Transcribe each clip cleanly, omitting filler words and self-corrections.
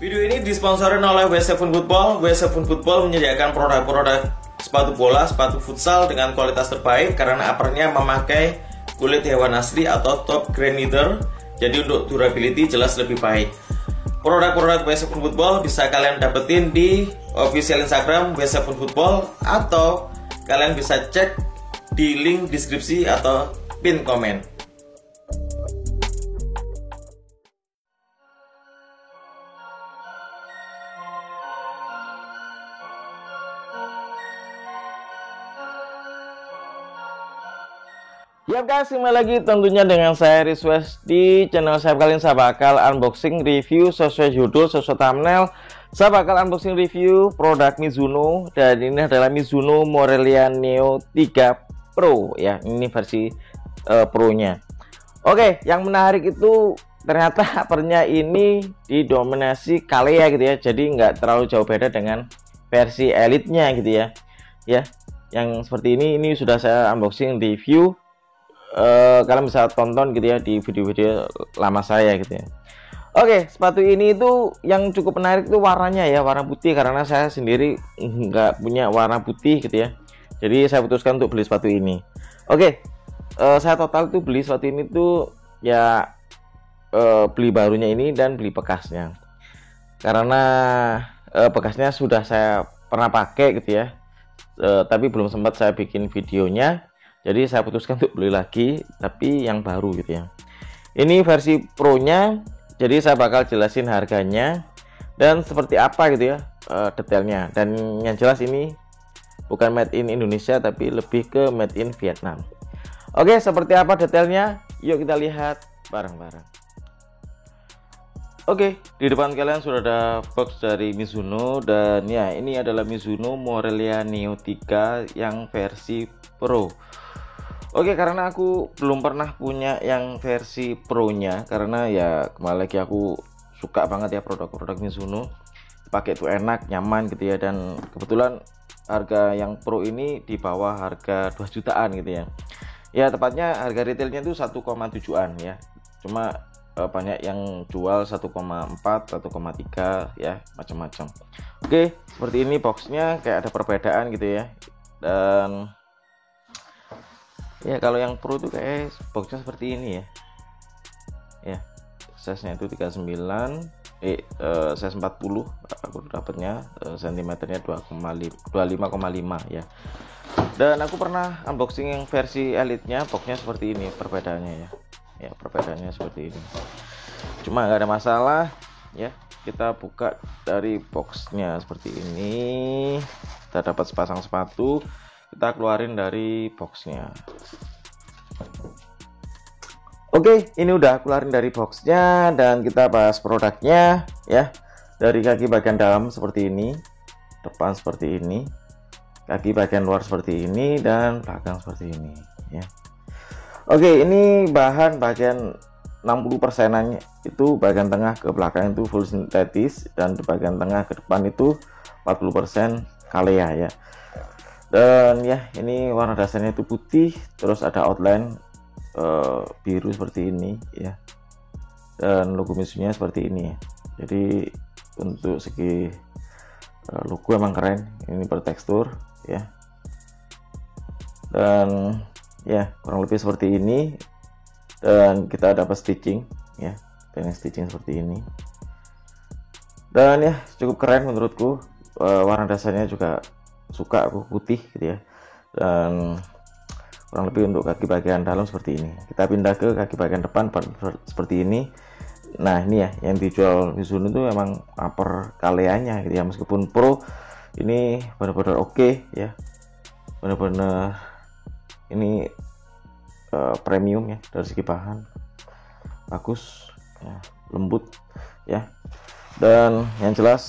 Video ini disponsori oleh W7 Football. W7 Football menyediakan produk-produk sepatu bola, sepatu futsal dengan kualitas terbaik karena uppernya memakai kulit hewan asli atau top grade leather. Jadi untuk durability jelas lebih baik. Produk-produk W7 Football bisa kalian dapetin di official Instagram W7 Football atau kalian bisa cek di link deskripsi atau pin komen. Yap guys, kembali lagi tentunya dengan saya Rizwes di channel saya. Kali ini saya bakal unboxing review sesuai judul, sesuai thumbnail. Saya bakal unboxing review produk Mizuno, dan ini adalah Mizuno Morelia Neo 3 Pro ya. Ini versi Pro-nya. Oke, yang menarik itu ternyata uppernya ini didominasi Calea gitu ya. Jadi nggak terlalu jauh beda dengan versi Elite-nya gitu ya. Ya, yang seperti ini sudah saya unboxing review. Kalian bisa tonton gitu ya di video-video lama saya gitu ya. Oke, sepatu ini itu yang cukup menarik itu warnanya ya, warna putih, karena saya sendiri nggak punya warna putih gitu ya. Jadi saya putuskan untuk beli sepatu ini. Oke, saya total tuh beli sepatu ini tuh ya, beli barunya ini dan beli bekasnya. Karena bekasnya sudah saya pernah pakai gitu ya, tapi belum sempat saya bikin videonya. Jadi saya putuskan untuk beli lagi, tapi yang baru gitu ya. Ini versi Pro-nya, jadi saya bakal jelasin harganya dan seperti apa gitu ya, detailnya. Dan yang jelas ini bukan made in Indonesia, tapi lebih ke made in Vietnam. Oke, seperti apa detailnya? Yuk kita lihat bareng-bareng. Oke, di depan kalian sudah ada box dari Mizuno, dan ya ini adalah Mizuno Morelia Neo 3 yang versi Pro. Oke, karena aku belum pernah punya yang versi Pro-nya, karena ya kembali lagi aku suka banget ya produk-produk Mizuno, pakai itu enak, nyaman gitu ya. Dan kebetulan harga yang Pro ini di bawah harga 2 jutaan gitu ya. Ya tepatnya harga retailnya itu 1,7an ya. Cuma banyak yang jual 1,4, 1,3 ya, macam-macam. Oke, seperti ini boxnya, kayak ada perbedaan gitu ya. Dan ya kalau yang Pro tuh kayak boxnya seperti ini ya. Ya, size-nya itu 39, size 40 aku dapatnya, sentimeternya 25,5 ya. Dan aku pernah unboxing yang versi Elite-nya, boxnya seperti ini perbedaannya ya. Ya, perbedaannya seperti ini. Cuma nggak ada masalah ya. Kita buka dari boxnya seperti ini. Kita dapat sepasang sepatu. Kita keluarin dari boxnya. Oke, ini udah keluarin dari boxnya, dan kita bahas produknya ya. Dari kaki bagian dalam seperti ini, depan seperti ini, kaki bagian luar seperti ini, dan belakang seperti ini ya. Oke, ini bahan bagian 60%-nya itu bagian tengah ke belakang itu full sintetis, dan di bagian tengah ke depan itu 40% Calea ya. Dan ya ini warna dasarnya itu putih, terus ada outline biru seperti ini ya, dan logo Mizuno seperti ini ya. Jadi untuk segi logo emang keren, ini bertekstur ya. Dan ya kurang lebih seperti ini, dan kita dapat stitching ya, dengan stitching seperti ini. Dan ya cukup keren menurutku, warna dasarnya juga suka aku, putih gitu ya. Dan kurang lebih untuk kaki bagian dalam seperti ini. Kita pindah ke kaki bagian depan seperti ini. Nah ini ya yang dijual Mizuno itu emang upper Calea-nya gitu ya. Meskipun Pro ini benar-benar oke ya, benar-benar ini premium ya, dari segi bahan bagus ya, lembut ya. Dan yang jelas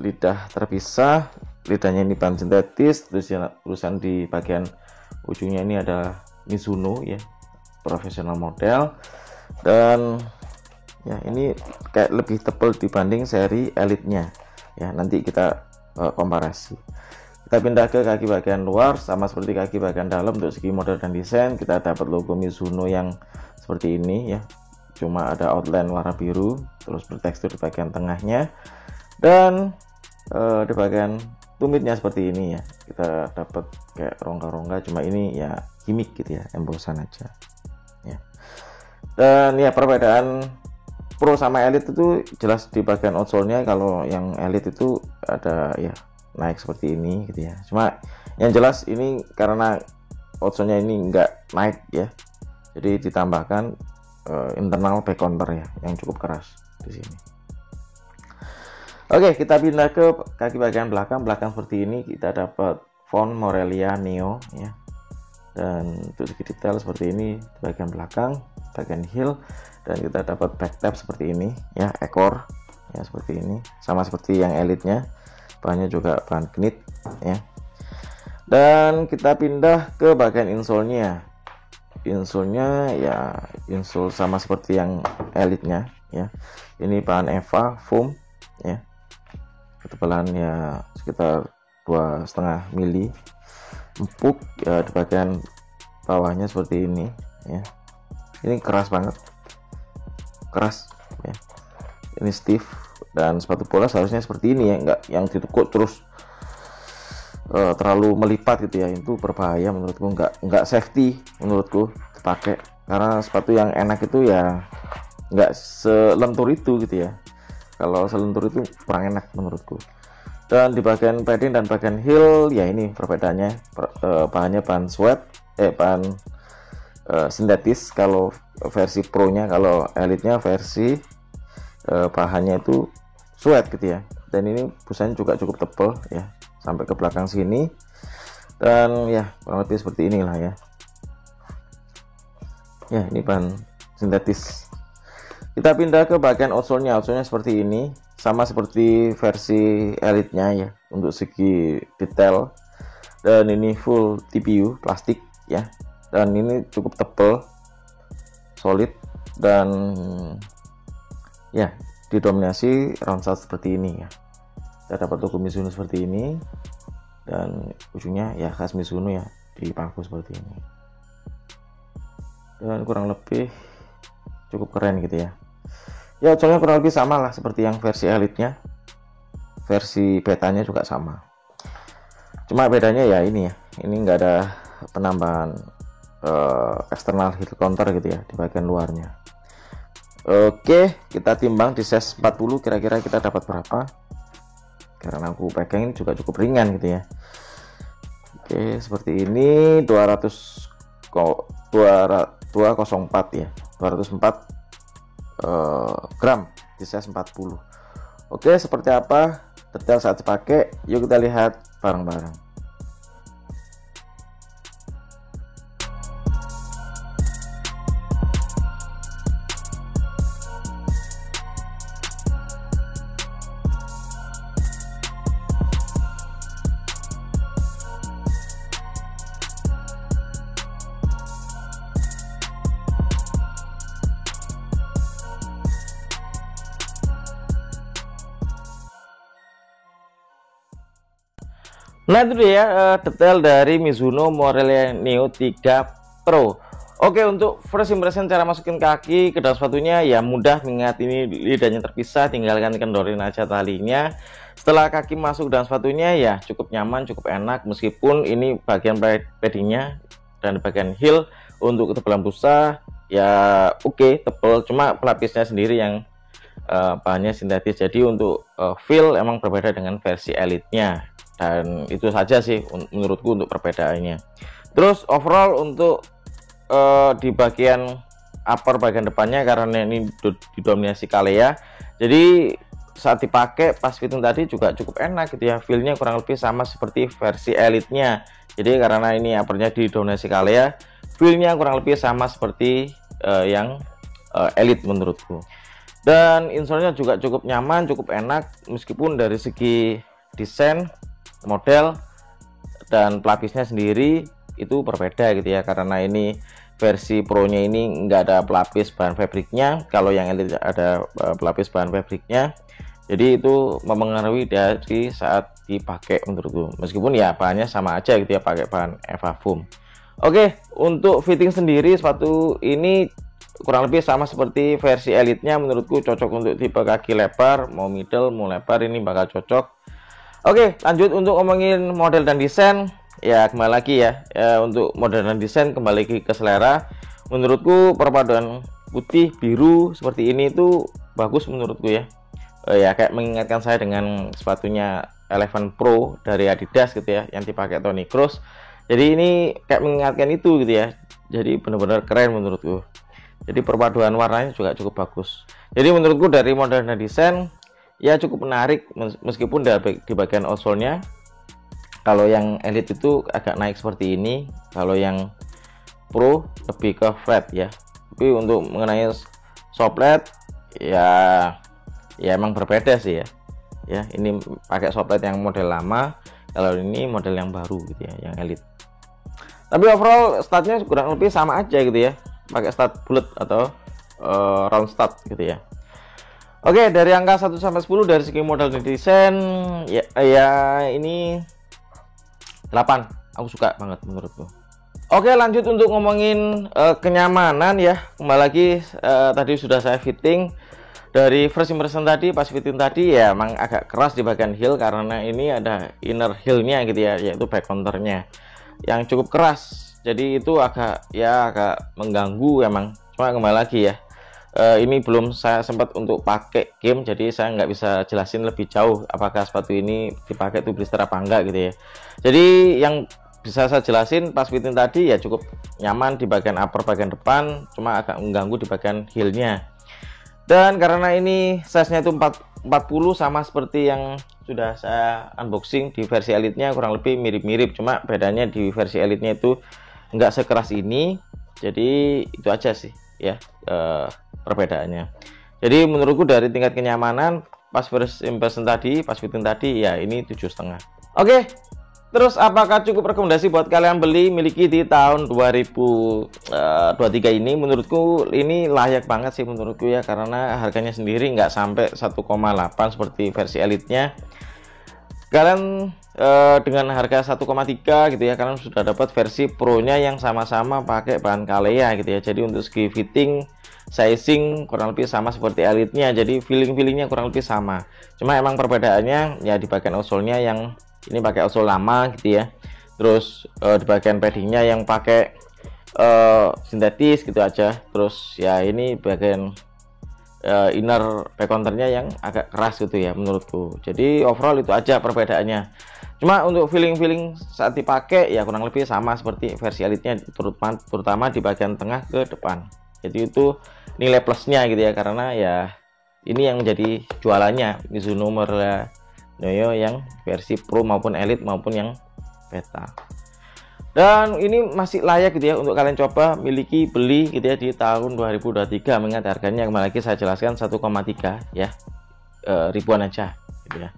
lidah terpisah, lidahnya ini bahan sintetis, tulisan di bagian ujungnya ini ada Mizuno ya, profesional model. Dan ya ini kayak lebih tebal dibanding seri Elite-nya ya. Nanti kita komparasi. Kita pindah ke kaki bagian luar, sama seperti kaki bagian dalam. Untuk segi model dan desain kita dapat logo Mizuno yang seperti ini ya, cuma ada outline warna biru, terus bertekstur di bagian tengahnya, dan di bagian tumitnya seperti ini ya, kita dapat kayak rongga-rongga, cuma ini ya gimmick gitu ya, embossan aja ya. Dan ya perbedaan Pro sama Elite itu jelas di bagian outsole-nya. Kalau yang Elite itu ada ya naik seperti ini gitu ya, cuma yang jelas ini karena outsole-nya ini nggak naik ya, jadi ditambahkan internal back counter ya yang cukup keras di sini. Oke, kita pindah ke kaki bagian belakang. Seperti ini kita dapat font Morelia Neo ya, dan untuk segi detail seperti ini di bagian belakang, bagian heel, dan kita dapat back tab seperti ini ya, ekor ya seperti ini, sama seperti yang Elite-nya, bahannya juga bahan knit ya. Dan kita pindah ke bagian insole-nya. Insole-nya ya insole sama seperti yang Elite-nya ya, ini bahan EVA foam ya, ketebalannya sekitar 2,5 mili, empuk ya. Di bagian bawahnya seperti ini ya, ini keras banget, keras ya, ini stiff. Dan sepatu bola seharusnya seperti ini ya, enggak yang ditekuk terus terlalu melipat gitu ya, itu berbahaya menurutku, enggak safety menurutku dipakai, karena sepatu yang enak itu ya enggak selentur itu gitu ya, kalau selentur itu kurang enak menurutku. Dan di bagian padding dan bagian heel ya, ini perbedaannya, bahannya bahan sweat bahan sintetis kalau versi Pro nya. Kalau Elite-nya versi bahannya itu sweat gitu ya, dan ini busanya juga cukup tebal ya sampai ke belakang sini, dan ya kurang lebih seperti inilah ya. Ya, ini bahan sintetis. Kita pindah ke bagian outsole-nya. Outsole-nya seperti ini, sama seperti versi Elite-nya ya untuk segi detail, dan ini full TPU plastik ya, dan ini cukup tebal, solid, dan ya didominasi round shot seperti ini ya. Kita dapat logo Mizuno seperti ini, dan ujungnya ya khas Mizuno ya, di paku seperti ini, dan kurang lebih cukup keren gitu ya. Ya outsole-nya kurang lebih sama lah seperti yang versi Elite-nya, versi betanya juga sama, cuma bedanya ya ini ya, ini enggak ada penambahan external heel counter gitu ya di bagian luarnya. Oke, kita timbang di size 40, kira-kira kita dapat berapa, karena aku pegangin juga cukup ringan gitu ya. Oke, seperti ini 204 ya, 204 gram di size 40. Oke, seperti apa detail saat dipakai, yuk kita lihat bareng-bareng. Nah itu dia detail dari Mizuno Morelia Neo 3 Pro. Oke, untuk first impression cara masukin kaki ke dalam sepatunya ya mudah, mengingat ini lidahnya terpisah, tinggalkan kendorin aja talinya. Setelah kaki masuk dalam sepatunya ya cukup nyaman, cukup enak, meskipun ini bagian paddingnya dan bagian heel untuk ketebalan busa ya oke, tebal, cuma pelapisnya sendiri yang bahannya sintetis, jadi untuk feel emang berbeda dengan versi Elite-nya. Dan itu saja sih menurutku untuk perbedaannya. Terus overall untuk di bagian upper bagian depannya, karena ini didominasi Kalea, jadi saat dipakai pas fitting tadi juga cukup enak gitu ya, feelnya kurang lebih sama seperti versi Elite-nya. Jadi karena ini uppernya didominasi Kalea, feelnya kurang lebih sama seperti yang Elite menurutku. Dan insole-nya juga cukup nyaman, cukup enak, meskipun dari segi desain, model, dan pelapisnya sendiri itu berbeda gitu ya, karena ini versi Pro-nya ini nggak ada pelapis bahan fabriknya, kalau yang Elite ada pelapis bahan fabriknya, jadi itu mempengaruhi dari saat dipakai menurutku, meskipun ya bahannya sama aja gitu ya, pakai bahan EVA foam. Oke, untuk fitting sendiri sepatu ini kurang lebih sama seperti versi elitnya. Menurutku cocok untuk tipe kaki lebar, mau middle mau lebar, ini bakal cocok. Oke, lanjut untuk ngomongin model dan desain. Ya kembali lagi ya, untuk model dan desain kembali lagi ke selera. Menurutku perpaduan putih biru seperti ini itu bagus menurutku ya. Ya kayak mengingatkan saya dengan sepatunya Eleven Pro dari Adidas gitu ya, yang dipakai Toni Kroos. Jadi ini kayak mengingatkan itu gitu ya. Jadi benar-benar keren menurutku. Jadi perpaduan warnanya juga cukup bagus. Jadi menurutku dari model dan desain ya cukup menarik, meskipun di bagian outsole-nya kalau yang elite itu agak naik seperti ini, kalau yang pro lebih ke flat ya. Tapi untuk mengenai soplet ya emang berbeda sih ya. Ya, ini pakai soplet yang model lama, kalau ini model yang baru gitu ya, yang elite. Tapi overall statnya kurang lebih sama aja gitu ya, pakai stat bulat atau round stat gitu ya. Oke, dari angka 1 sampai 10 dari segi model dan desain ya ini 8. Aku suka banget menurutku. Oke, lanjut untuk ngomongin kenyamanan ya. Kembali lagi tadi sudah saya fitting. Dari first impression tadi, pas fitting tadi ya emang agak keras di bagian heel, karena ini ada inner heel-nya gitu ya, yaitu back counter-nya yang cukup keras. Jadi itu agak mengganggu emang. Cuma kembali lagi ya, ini belum saya sempat untuk pakai game, jadi saya nggak bisa jelasin lebih jauh apakah sepatu ini dipakai tuh blister apa enggak gitu ya. Jadi yang bisa saya jelasin pas fitting tadi ya cukup nyaman di bagian upper bagian depan, cuma agak mengganggu di bagian heel-nya. Dan karena ini size-nya itu 40 sama seperti yang sudah saya unboxing di versi elite-nya, kurang lebih mirip-mirip, cuma bedanya di versi elite-nya itu nggak sekeras ini. Jadi itu aja sih ya perbedaannya. Jadi menurutku dari tingkat kenyamanan pas first impression tadi, pas fitting tadi ya ini 7,5. Oke. Terus apakah cukup rekomendasi buat kalian beli miliki di tahun 2023 ini? Menurutku ini layak banget sih menurutku ya, karena harganya sendiri nggak sampai 1,8 seperti versi elite-nya. Kalian dengan harga 1,3 gitu ya, kalian sudah dapat versi pro-nya yang sama-sama pakai bahan Kalea gitu ya. Jadi untuk segi fitting, sizing kurang lebih sama seperti elite-nya. Jadi feeling-feelingnya kurang lebih sama. Cuma emang perbedaannya ya di bagian outsole-nya yang ini pakai outsole lama gitu ya. Terus di bagian paddingnya yang pakai sintetis gitu aja. Terus ya ini bagian inner back counternya yang agak keras gitu ya menurutku. Jadi overall itu aja perbedaannya. Cuma untuk feeling saat dipakai ya kurang lebih sama seperti versi elite-nya, terutama di bagian tengah ke depan. Jadi itu nilai plusnya gitu ya, karena ya ini yang menjadi jualannya Mizuno Merrell Neo yang versi pro maupun elite maupun yang beta. Dan ini masih layak gitu ya untuk kalian coba miliki, beli gitu ya di tahun 2023. Mengingat harganya kembali lagi saya jelaskan 1,3 ya, ribuan aja gitu ya.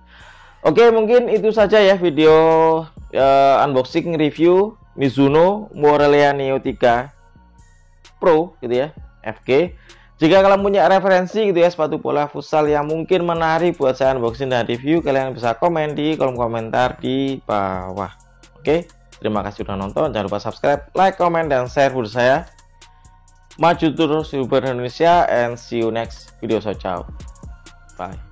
Oke, mungkin itu saja ya video unboxing review Mizuno Merrell Neo 3 Pro gitu ya, FG. Jika kalian punya referensi gitu ya sepatu bola futsal yang mungkin menarik buat saya unboxing dan review, kalian bisa komen di kolom komentar di bawah. Oke, terima kasih sudah nonton. Jangan lupa subscribe, like, komen, dan share video saya. Maju terus YouTuber Indonesia, and see you next video. So ciao, bye.